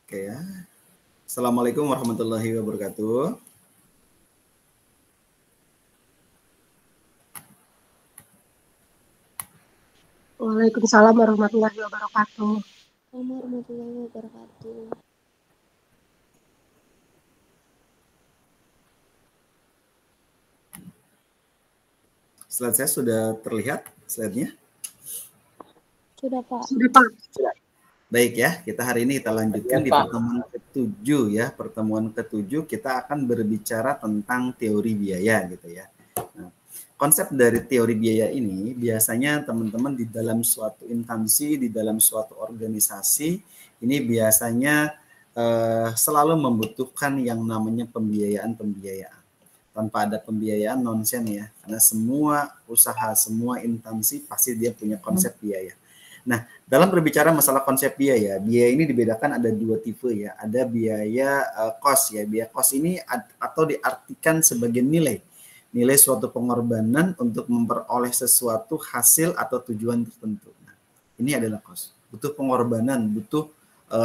Oke ya. Assalamualaikum warahmatullahi wabarakatuh. Waalaikumsalam warahmatullahi wabarakatuh. Warahmatullahi wabarakatuh. Slide saya sudah terlihat slide-nya? Sudah, Pak. Sudah, Pak. Baik ya, kita hari ini kita lanjutkan di pertemuan ke-7 ya. Pertemuan ke-7 kita akan berbicara tentang teori biaya gitu ya. Nah, konsep dari teori biaya ini biasanya teman-teman di dalam suatu instansi, di dalam suatu organisasi ini biasanya selalu membutuhkan yang namanya pembiayaan. Tanpa ada pembiayaan nonsen ya, karena semua usaha, semua instansi pasti dia punya konsep biaya. Nah, dalam berbicara masalah konsep biaya ini dibedakan ada dua tipe ya. Ada biaya cost ya. Biaya cost ini atau diartikan sebagai nilai suatu pengorbanan untuk memperoleh sesuatu hasil atau tujuan tertentu. Nah, ini adalah cost. Butuh pengorbanan, butuh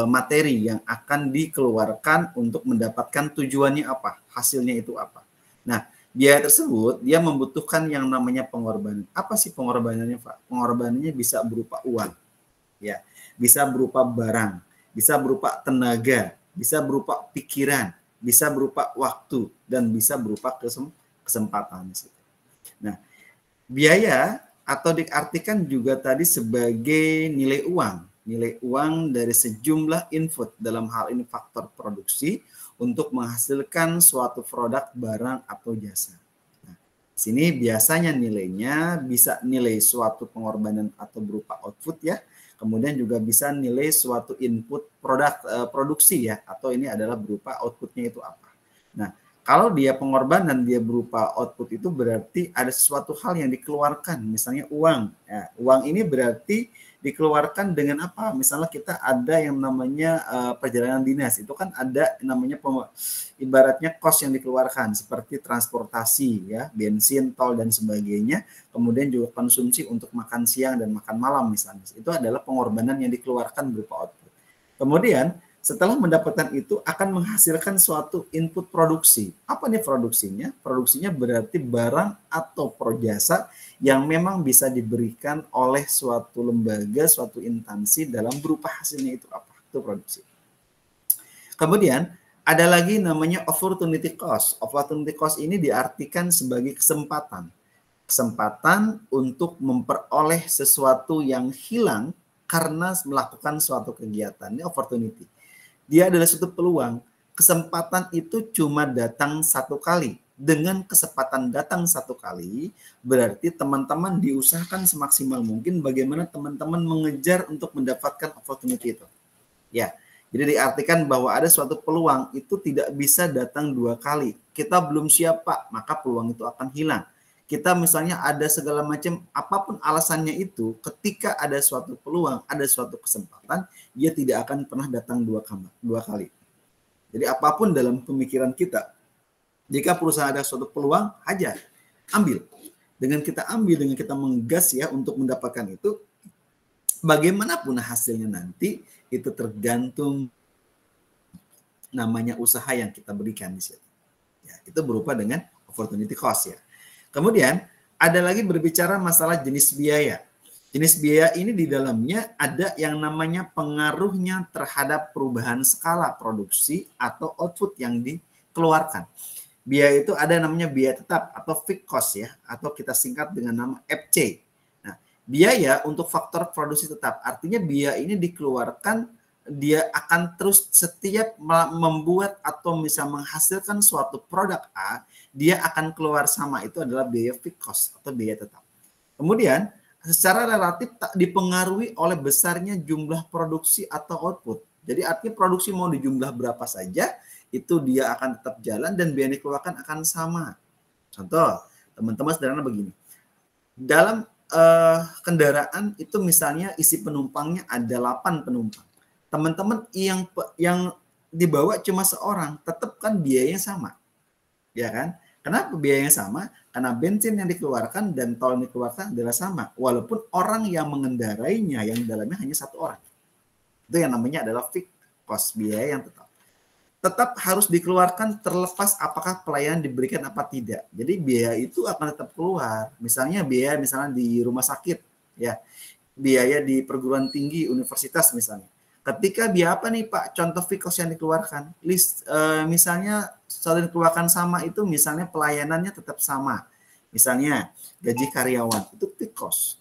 materi yang akan dikeluarkan untuk mendapatkan tujuannya apa, hasilnya itu apa. Nah, biaya tersebut dia membutuhkan yang namanya pengorbanan. Apa sih pengorbanannya, Pak? Pengorbanannya bisa berupa uang, ya, bisa berupa barang, bisa berupa tenaga, bisa berupa pikiran, bisa berupa waktu, dan bisa berupa kesempatan. Nah, biaya atau diartikan juga tadi sebagai nilai uang dari sejumlah input, dalam hal ini faktor produksi, untuk menghasilkan suatu produk, barang, atau jasa. Nah, sini biasanya nilainya bisa nilai suatu pengorbanan atau berupa output ya, kemudian juga bisa nilai suatu input produksi ya, atau ini adalah berupa outputnya itu apa. Nah, kalau dia pengorbanan dia berupa output itu berarti ada sesuatu hal yang dikeluarkan, misalnya uang. Ya, uang ini berarti dikeluarkan dengan apa? Misalnya kita ada yang namanya perjalanan dinas, itu kan ada namanya ibaratnya cost yang dikeluarkan seperti transportasi ya, bensin, tol dan sebagainya, kemudian juga konsumsi untuk makan siang dan makan malam misalnya. Itu adalah pengorbanan yang dikeluarkan berupa output. Kemudian setelah mendapatkan itu akan menghasilkan suatu input produksi. Apa nih produksinya? Produksinya berarti barang atau jasa yang memang bisa diberikan oleh suatu lembaga, suatu instansi dalam berupa hasilnya itu apa? Itu produksi. Kemudian ada lagi namanya opportunity cost. Opportunity cost ini diartikan sebagai kesempatan. Kesempatan untuk memperoleh sesuatu yang hilang karena melakukan suatu kegiatan. Ini opportunity. Dia adalah suatu peluang. Kesempatan itu cuma datang satu kali. Dengan kesempatan datang satu kali, berarti teman-teman diusahakan semaksimal mungkin bagaimana teman-teman mengejar untuk mendapatkan opportunity itu. Ya, jadi diartikan bahwa ada suatu peluang itu tidak bisa datang dua kali. Kita belum siap, Pak, maka peluang itu akan hilang. Kita misalnya ada segala macam, apapun alasannya itu, ketika ada suatu peluang, ada suatu kesempatan, dia tidak akan pernah datang dua kali. Jadi apapun dalam pemikiran kita, jika perusahaan ada suatu peluang, hajar, ambil. Dengan kita ambil, dengan kita menggas ya untuk mendapatkan itu, bagaimanapun hasilnya nanti, itu tergantung namanya usaha yang kita berikan di situ. Ya, itu berupa dengan opportunity cost ya. Kemudian ada lagi berbicara masalah jenis biaya. Jenis biaya ini di dalamnya ada yang namanya pengaruhnya terhadap perubahan skala produksi atau output yang dikeluarkan. Biaya itu ada namanya biaya tetap atau fixed cost ya, atau kita singkat dengan nama FC. Nah, biaya untuk faktor produksi tetap, artinya biaya ini dikeluarkan, dia akan terus setiap membuat atau bisa menghasilkan suatu produk A, dia akan keluar sama, itu adalah biaya fixed cost atau biaya tetap. Kemudian secara relatif tak dipengaruhi oleh besarnya jumlah produksi atau output. Jadi artinya produksi mau dijumlah berapa saja, itu dia akan tetap jalan dan biaya yang dikeluarkan akan sama. Contoh, teman-teman sederhana begini. Dalam kendaraan itu misalnya isi penumpangnya ada 8 penumpang. Teman-teman yang dibawa cuma seorang, tetap kan biayanya sama. Ya kan? Kenapa biayanya sama? Karena bensin yang dikeluarkan dan tol yang dikeluarkan adalah sama. Walaupun orang yang mengendarainya, yang di dalamnya hanya satu orang. Itu yang namanya adalah fixed cost, biaya yang tetap harus dikeluarkan terlepas apakah pelayanan diberikan apa tidak. Jadi biaya itu akan tetap keluar. Misalnya biaya di rumah sakit, ya, biaya di perguruan tinggi, universitas misalnya. Ketika biaya apa nih Pak? Contoh fee cost yang dikeluarkan. Misalnya selalu dikeluarkan sama itu, misalnya pelayanannya tetap sama. Misalnya gaji karyawan itu fee cost.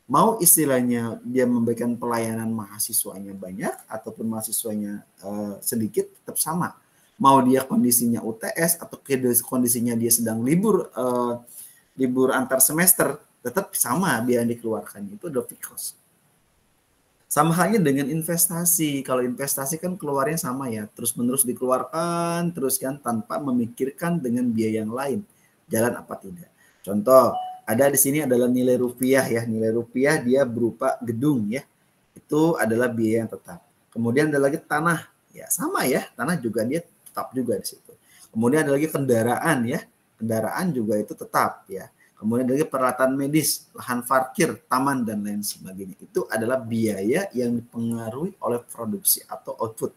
Mau istilahnya dia memberikan pelayanan mahasiswanya banyak ataupun mahasiswanya sedikit, tetap sama. Mau dia kondisinya UTS atau kondisinya dia sedang libur antar semester, tetap sama biaya yang dikeluarkan. Itu adalah fixed cost. Sama halnya dengan investasi. Kalau investasi kan keluarnya sama ya, terus-menerus dikeluarkan terus kan, tanpa memikirkan dengan biaya yang lain jalan apa tidak. Contoh, ada di sini adalah nilai rupiah ya. Nilai rupiah dia berupa gedung ya. Itu adalah biaya yang tetap. Kemudian ada lagi tanah. Ya sama ya. Tanah juga dia tetap juga di situ. Kemudian ada lagi kendaraan ya. Kendaraan juga itu tetap ya. Kemudian ada lagi peralatan medis, lahan parkir, taman dan lain sebagainya. Itu adalah biaya yang dipengaruhi oleh produksi atau output.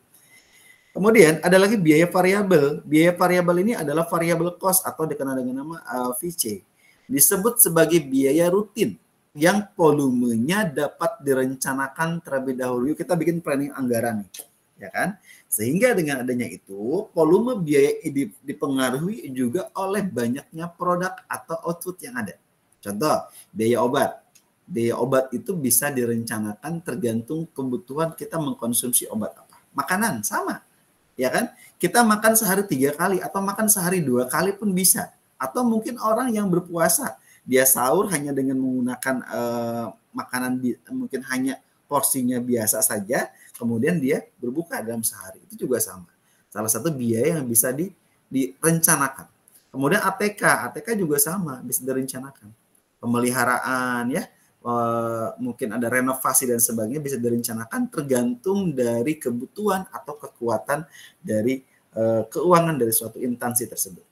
Kemudian ada lagi biaya variabel. Biaya variabel ini adalah variable cost atau dikenal dengan nama VC. Disebut sebagai biaya rutin yang volumenya dapat direncanakan terlebih dahulu. Kita bikin planning anggaran nih, ya kan? Sehingga dengan adanya itu, volume biaya dipengaruhi juga oleh banyaknya produk atau output yang ada. Contoh, biaya obat. Biaya obat itu bisa direncanakan tergantung kebutuhan kita mengkonsumsi obat apa. Makanan sama, ya kan? Kita makan sehari 3 kali atau makan sehari 2 kali pun bisa. Atau mungkin orang yang berpuasa, dia sahur hanya dengan menggunakan makanan mungkin hanya porsinya biasa saja, kemudian dia berbuka dalam sehari. Itu juga sama. Salah satu biaya yang bisa direncanakan. Kemudian ATK juga sama, bisa direncanakan. Pemeliharaan ya, mungkin ada renovasi dan sebagainya bisa direncanakan tergantung dari kebutuhan atau kekuatan dari keuangan dari suatu instansi tersebut.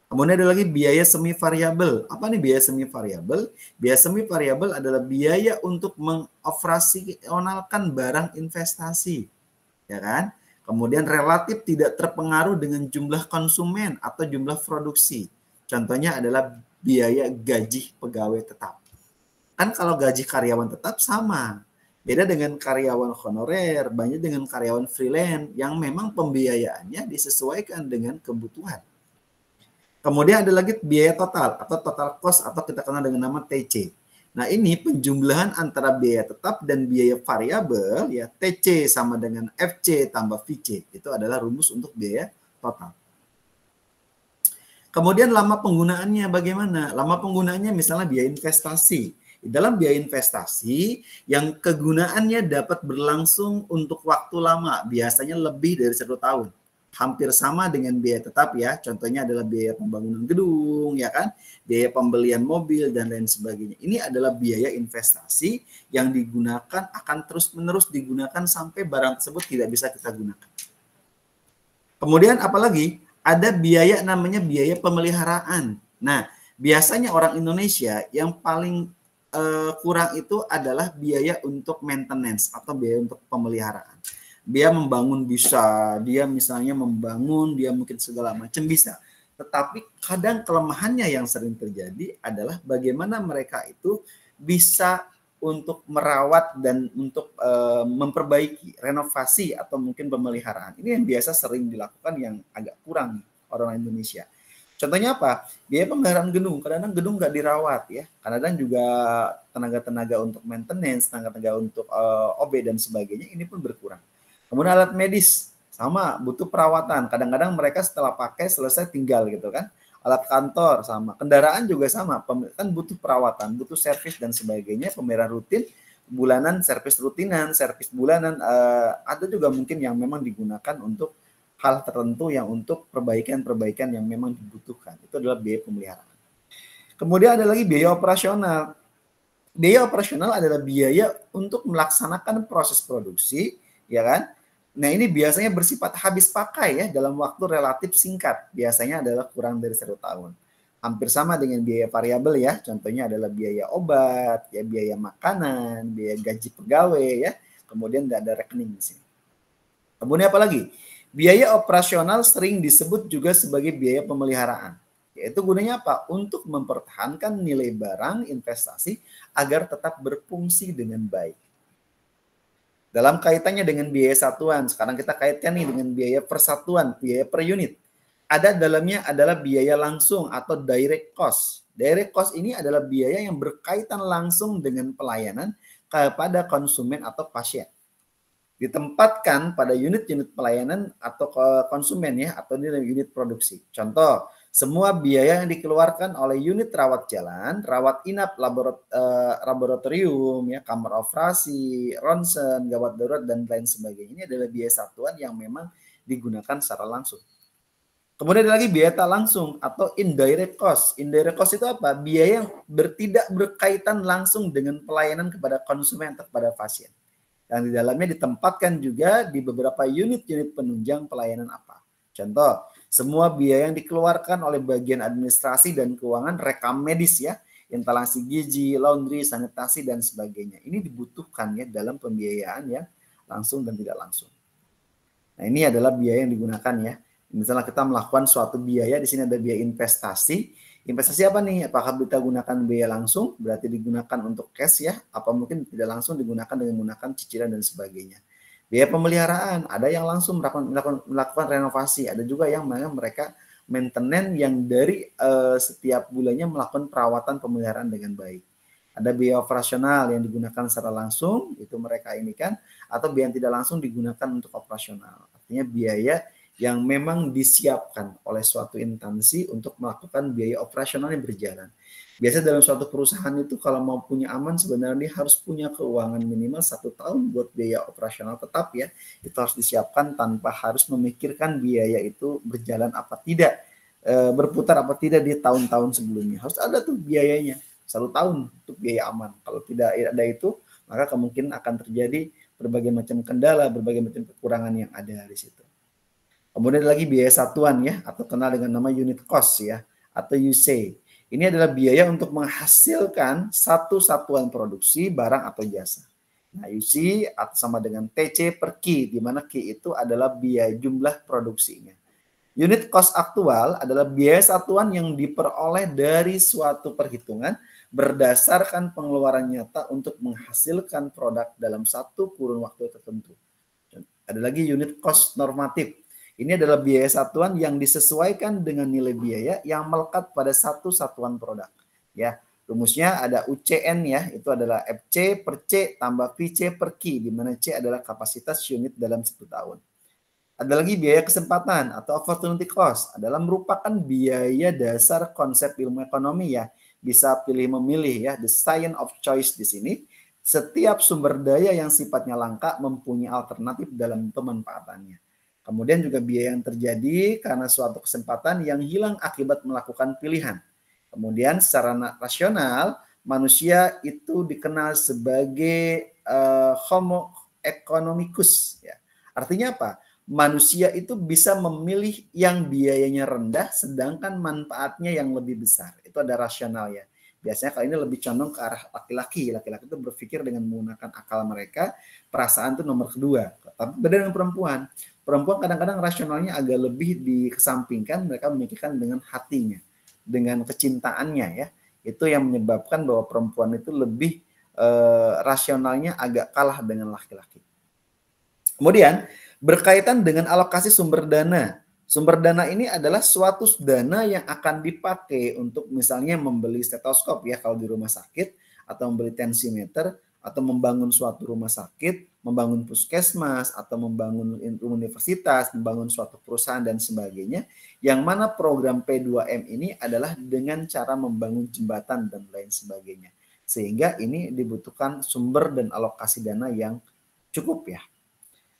Kemudian ada lagi biaya semi variabel. Apa nih biaya semi variabel? Biaya semi variabel adalah biaya untuk mengoperasionalkan barang investasi, ya kan? Kemudian relatif tidak terpengaruh dengan jumlah konsumen atau jumlah produksi. Contohnya adalah biaya gaji pegawai tetap. Kan kalau gaji karyawan tetap sama. Beda dengan karyawan honorer, banyak dengan karyawan freelance yang memang pembiayaannya disesuaikan dengan kebutuhan. Kemudian ada lagi biaya total atau total cost atau kita kenal dengan nama TC. Nah ini penjumlahan antara biaya tetap dan biaya variabel ya, TC sama dengan FC tambah VC. Itu adalah rumus untuk biaya total. Kemudian lama penggunaannya bagaimana? Lama penggunaannya misalnya biaya investasi. Di dalam biaya investasi yang kegunaannya dapat berlangsung untuk waktu lama, biasanya lebih dari 1 tahun. Hampir sama dengan biaya tetap ya. Contohnya adalah biaya pembangunan gedung, ya kan? Biaya pembelian mobil dan lain sebagainya. Ini adalah biaya investasi yang digunakan, akan terus-menerus digunakan sampai barang tersebut tidak bisa kita gunakan. Kemudian apalagi? Ada biaya namanya biaya pemeliharaan. Nah, biasanya orang Indonesia yang paling kurang itu adalah biaya untuk maintenance atau biaya untuk pemeliharaan. Dia membangun bisa, dia misalnya membangun, dia mungkin segala macam bisa. Tetapi kadang kelemahannya yang sering terjadi adalah bagaimana mereka itu bisa untuk merawat dan untuk memperbaiki, renovasi atau mungkin pemeliharaan. Ini yang biasa sering dilakukan yang agak kurang orang Indonesia. Contohnya apa? Biaya pemeliharaan gedung. Kadang-kadang gedung nggak dirawat ya. Kadang-kadang juga tenaga-tenaga untuk maintenance, tenaga-tenaga untuk OB dan sebagainya ini pun berkurang. Kemudian alat medis sama, butuh perawatan. Kadang-kadang mereka setelah pakai selesai tinggal gitu kan. Alat kantor sama, kendaraan juga sama, kan butuh perawatan, butuh servis dan sebagainya, pemeliharaan rutin, bulanan, servis rutinan, servis bulanan, ada juga mungkin yang memang digunakan untuk hal tertentu yang untuk perbaikan-perbaikan yang memang dibutuhkan. Itu adalah biaya pemeliharaan. Kemudian ada lagi biaya operasional. Biaya operasional adalah biaya untuk melaksanakan proses produksi, ya kan? Nah ini biasanya bersifat habis pakai ya dalam waktu relatif singkat. Biasanya adalah kurang dari 1 tahun. Hampir sama dengan biaya variabel ya. Contohnya adalah biaya obat, ya biaya makanan, biaya gaji pegawai ya. Kemudian ada rekening di sini. Kemudian apa lagi? Biaya operasional sering disebut juga sebagai biaya pemeliharaan. Yaitu gunanya apa? Untuk mempertahankan nilai barang investasi agar tetap berfungsi dengan baik. Dalam kaitannya dengan biaya satuan, sekarang kita kaitkan nih dengan biaya persatuan, biaya per unit. Ada dalamnya adalah biaya langsung atau direct cost. Direct cost ini adalah biaya yang berkaitan langsung dengan pelayanan kepada konsumen atau pasien. Ditempatkan pada unit-unit pelayanan atau konsumen ya, atau unit produksi. Contoh, semua biaya yang dikeluarkan oleh unit rawat jalan, rawat inap, laboratorium, ya, kamar operasi, ronsen, gawat darurat dan lain sebagainya. Ini adalah biaya satuan yang memang digunakan secara langsung. Kemudian ada lagi biaya tak langsung atau indirect cost. Indirect cost itu apa? Biaya yang tidak berkaitan langsung dengan pelayanan kepada konsumen atau kepada pasien. Yang di dalamnya ditempatkan juga di beberapa unit-unit penunjang pelayanan apa. Contoh, semua biaya yang dikeluarkan oleh bagian administrasi dan keuangan, rekam medis ya, instalasi gizi, laundry, sanitasi dan sebagainya. Ini dibutuhkan ya dalam pembiayaan ya, langsung dan tidak langsung. Nah, ini adalah biaya yang digunakan ya. Misalnya kita melakukan suatu biaya, di sini ada biaya investasi. Investasi apa nih? Apakah kita gunakan biaya langsung, berarti digunakan untuk cash ya, apa mungkin tidak langsung digunakan dengan menggunakan cicilan dan sebagainya. Biaya pemeliharaan, ada yang langsung melakukan renovasi, ada juga yang mereka maintenance yang dari setiap bulannya melakukan perawatan pemeliharaan dengan baik. Ada biaya operasional yang digunakan secara langsung, itu mereka ini kan, atau biaya yang tidak langsung digunakan untuk operasional. Artinya biaya yang memang disiapkan oleh suatu instansi untuk melakukan biaya operasional yang berjalan. Biasanya dalam suatu perusahaan itu kalau mau punya aman sebenarnya dia harus punya keuangan minimal 1 tahun buat biaya operasional tetap ya. Itu harus disiapkan tanpa harus memikirkan biaya itu berjalan apa tidak, berputar apa tidak di tahun-tahun sebelumnya. Harus ada tuh biayanya 1 tahun untuk biaya aman. Kalau tidak ada itu, maka kemungkinan akan terjadi berbagai macam kendala, berbagai macam kekurangan yang ada di situ. Kemudian ada lagi biaya satuan ya, atau kenal dengan nama unit cost ya, atau UC. Ini adalah biaya untuk menghasilkan satu satuan produksi barang atau jasa. Nah, UC sama dengan TC per Q, di mana Q itu adalah biaya jumlah produksinya. Unit cost aktual adalah biaya satuan yang diperoleh dari suatu perhitungan berdasarkan pengeluaran nyata untuk menghasilkan produk dalam satu kurun waktu tertentu. Ada lagi unit cost normatif. Ini adalah biaya satuan yang disesuaikan dengan nilai biaya yang melekat pada satu satuan produk. Ya, rumusnya ada UCN ya, itu adalah FC per C tambah VC per Q, di mana C adalah kapasitas unit dalam 1 tahun. Ada lagi biaya kesempatan atau opportunity cost, adalah merupakan biaya dasar konsep ilmu ekonomi ya. Bisa pilih memilih ya, the science of choice di sini. Setiap sumber daya yang sifatnya langka mempunyai alternatif dalam pemanfaatannya. Kemudian juga biaya yang terjadi karena suatu kesempatan yang hilang akibat melakukan pilihan. Kemudian secara rasional, manusia itu dikenal sebagai homo economicus. Ya. Artinya apa? Manusia itu bisa memilih yang biayanya rendah, sedangkan manfaatnya yang lebih besar. Itu ada rasional ya. Biasanya kali ini lebih condong ke arah laki-laki. Laki-laki itu berpikir dengan menggunakan akal mereka, perasaan itu nomor kedua. Tapi beda dengan perempuan. Perempuan kadang-kadang rasionalnya agak lebih dikesampingkan, mereka memikirkan dengan hatinya, dengan kecintaannya ya. Itu yang menyebabkan bahwa perempuan itu lebih rasionalnya agak kalah dengan laki-laki. Kemudian berkaitan dengan alokasi sumber dana. Sumber dana ini adalah suatu dana yang akan dipakai untuk misalnya membeli stetoskop ya kalau di rumah sakit, atau membeli tensimeter, atau membangun suatu rumah sakit, membangun puskesmas, atau membangun universitas, membangun suatu perusahaan dan sebagainya, yang mana program P2M ini adalah dengan cara membangun jembatan dan lain sebagainya. Sehingga ini dibutuhkan sumber dan alokasi dana yang cukup ya.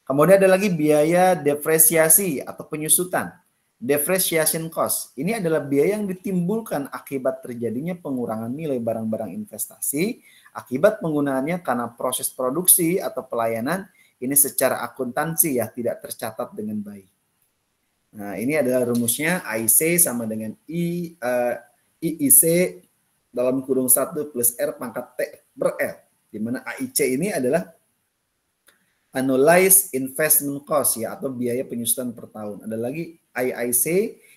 Kemudian ada lagi biaya depresiasi atau penyusutan. Depreciation cost. Ini adalah biaya yang ditimbulkan akibat terjadinya pengurangan nilai barang-barang investasi, akibat penggunaannya karena proses produksi atau pelayanan ini secara akuntansi ya tidak tercatat dengan baik. Nah, ini adalah rumusnya AIC sama dengan IIC dalam kurung 1 plus R pangkat T per L. Di mana AIC ini adalah annualized investment cost ya, atau biaya penyusutan per tahun. Ada lagi IIC,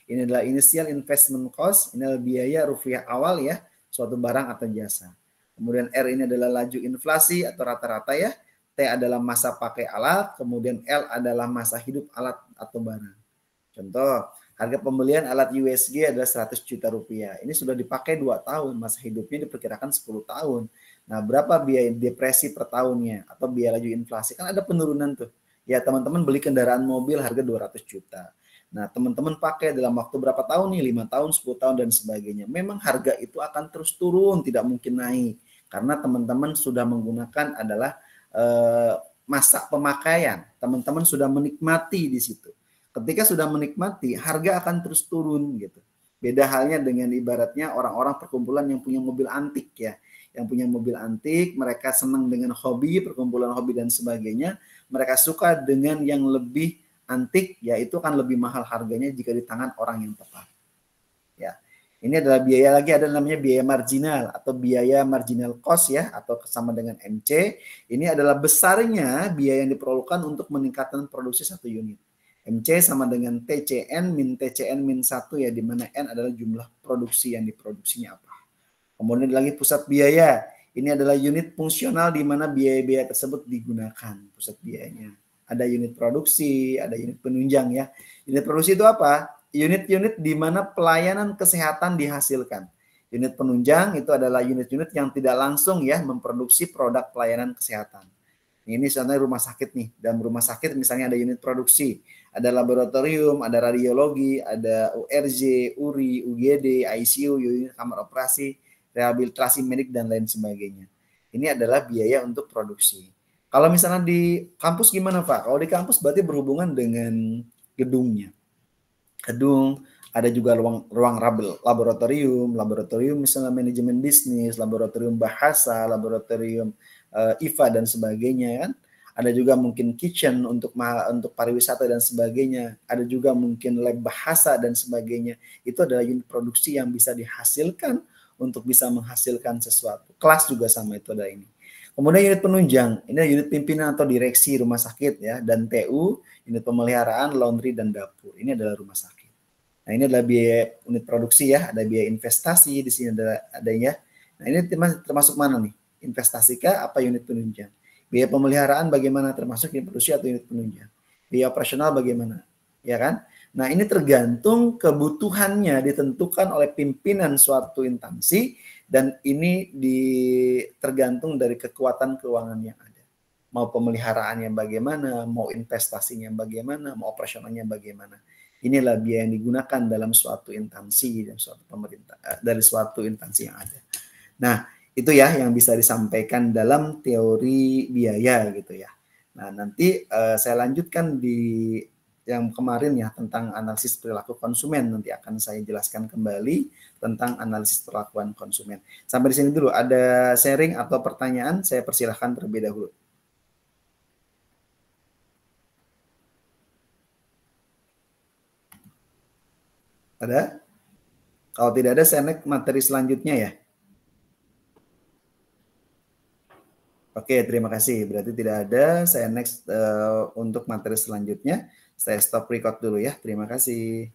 ini adalah initial investment cost, ini adalah biaya rupiah awal ya, suatu barang atau jasa. Kemudian R ini adalah laju inflasi atau rata-rata ya. T adalah masa pakai alat, kemudian L adalah masa hidup alat atau barang. Contoh, harga pembelian alat USG adalah 100 juta rupiah. Ini sudah dipakai 2 tahun, masa hidupnya diperkirakan 10 tahun. Nah, berapa biaya depresi per tahunnya atau biaya laju inflasi? Kan ada penurunan tuh. Ya, teman-teman beli kendaraan mobil harga 200 juta. Nah, teman-teman pakai dalam waktu berapa tahun nih? 5 tahun, 10 tahun, dan sebagainya. Memang harga itu akan terus turun, tidak mungkin naik. Karena teman-teman sudah menggunakan adalah masa pemakaian. Teman-teman sudah menikmati di situ. Ketika sudah menikmati, harga akan terus turun gitu. Beda halnya dengan ibaratnya orang-orang perkumpulan yang punya mobil antik ya. Yang punya mobil antik, mereka senang dengan hobi, perkumpulan hobi dan sebagainya. Mereka suka dengan yang lebih antik, ya itu akan lebih mahal harganya jika di tangan orang yang tepat. Ya. Ini adalah biaya lagi, ada namanya biaya marginal atau biaya marginal cost ya, atau sama dengan MC. Ini adalah besarnya biaya yang diperlukan untuk meningkatkan produksi satu unit. MC sama dengan TCN min TCN min 1 ya, di mana N adalah jumlah produksi yang diproduksinya apa. Kemudian lagi pusat biaya. Ini adalah unit fungsional di mana biaya-biaya tersebut digunakan, pusat biayanya. Ada unit produksi, ada unit penunjang ya. Unit produksi itu apa? Unit-unit di mana pelayanan kesehatan dihasilkan. Unit penunjang itu adalah unit-unit yang tidak langsung ya memproduksi produk pelayanan kesehatan. Ini contohnya rumah sakit nih. Dalam rumah sakit misalnya ada unit produksi, ada laboratorium, ada radiologi, ada URJ, URI, UGD, ICU, unit kamar operasi, rehabilitasi medik dan lain sebagainya. Ini adalah biaya untuk produksi. Kalau misalnya di kampus gimana Pak? Kalau di kampus berarti berhubungan dengan gedungnya. Gedung, ada juga ruang laboratorium misalnya manajemen bisnis, laboratorium bahasa, laboratorium IVA dan sebagainya kan. Ada juga mungkin kitchen untuk pariwisata dan sebagainya. Ada juga mungkin lab bahasa dan sebagainya. Itu adalah unit produksi yang bisa dihasilkan untuk bisa menghasilkan sesuatu. Kelas juga sama, itu ada ini. Kemudian unit penunjang, ini unit pimpinan atau direksi rumah sakit ya, dan TU, unit pemeliharaan, laundry dan dapur. Ini adalah rumah sakit. Nah, ini adalah biaya unit produksi ya, ada biaya investasi di sini adanya. Nah, ini termasuk mana nih? Investasi kah apa unit penunjang? Biaya pemeliharaan bagaimana, termasuk unit produksi atau unit penunjang? Biaya operasional bagaimana? Ya kan? Nah, ini tergantung kebutuhannya ditentukan oleh pimpinan suatu instansi, dan ini tergantung dari kekuatan keuangan yang ada. Mau pemeliharaannya bagaimana, mau investasinya bagaimana, mau operasionalnya bagaimana. Inilah biaya yang digunakan dalam suatu instansi dan suatu pemerintah, dari suatu instansi yang ada. Nah, itu ya yang bisa disampaikan dalam teori biaya gitu ya. Nah, nanti saya lanjutkan di yang kemarin ya tentang analisis perilaku konsumen, nanti akan saya jelaskan kembali tentang analisis perlakuan konsumen. Sampai di sini dulu. Ada sharing atau pertanyaan, saya persilahkan terlebih dahulu. Ada? Kalau tidak ada, saya next materi selanjutnya ya. Oke, terima kasih. Berarti tidak ada. Saya next untuk materi selanjutnya. Saya stop record dulu ya. Terima kasih.